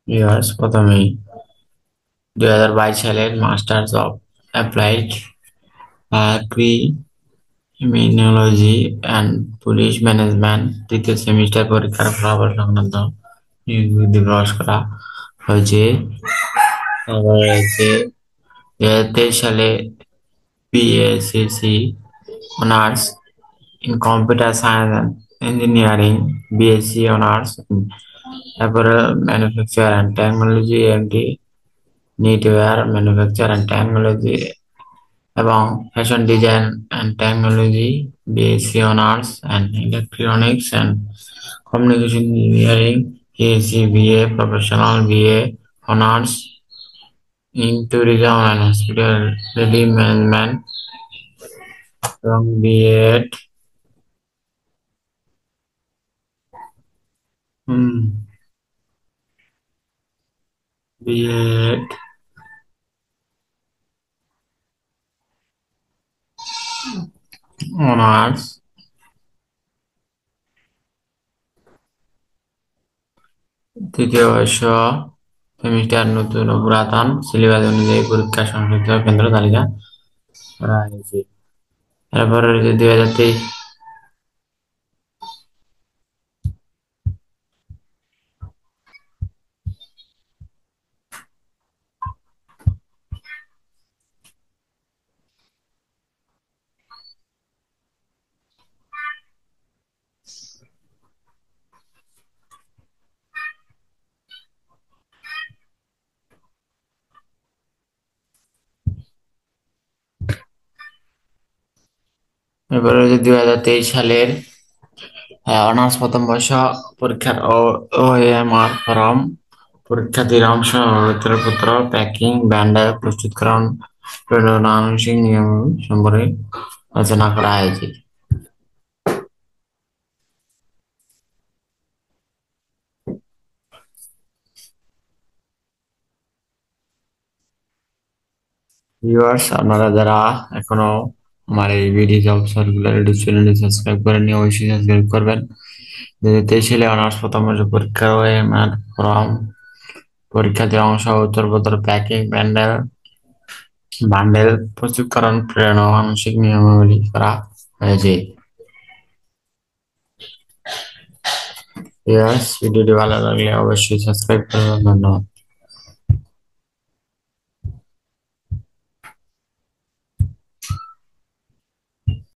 Years প্রথমেই 2022 সালের masters of applied criminology and police management তৃতীয় সেমিস্টার পরীক্ষার ফলাফল সংক্রান্ত নিউজ বিজ্ঞপ্তি প্রকাশ করা হয়েছে। তারপরে রয়েছে 2023 সালে BSc honours in computer science and engineering, BSc honours তারপরে manufacture and technology, MT knitwear manufacture and technology এবং fashion design and technology, BSc honours and electronics and communication engineering, BSc BA professional, BA honours in tourism and hospitality management এবং BEd BEd honours তৃতীয় বর্ষ semester নতুন ও পুরাতন syllabus অনুযায়ী পরীক্ষা সংশোধিত কেন্দ্র তালিকা করা হয়েছে। এরপরে রয়েছে 2023। এরপরে রয়েছে 2023 সালের অনার্স প্রথম বর্ষ পরীক্ষার ওএমআর ফর্ম, পরীক্ষার্থীর অংশ উত্তরপত্র, প্যাকিং, ব্যান্ডার প্রস্তুতকরণ, প্রেরণ আনুষঙ্গিক নিয়ম সম্পর্কে আলোচনা করা হয়েছে। ভিউয়ার্স, আপনারা যারা এখনো আমার এই ভিডিও জব সার্কুলার ইউটিউব চ্যানেলটি সাবস্ক্রাইব করেননি অবশ্যই সাবস্ক্রাইব করবেন। 2023 সালে অনার্স প্রথম বর্ষ পরীক্ষার ওএমআর ফর্ম, পরীক্ষার্থীর অংশ উত্তরপত্র, প্যাকিং, বান্ডেল প্রস্তুতকরণ, প্রেরণ ও আংশিক নিয়মাবলী করা হয়েছে। ভিউয়ার্স, ভিডিওটি ভালো লাগলে অবশ্যই সাবস্ক্রাইব করবেন। ধন্যবাদ।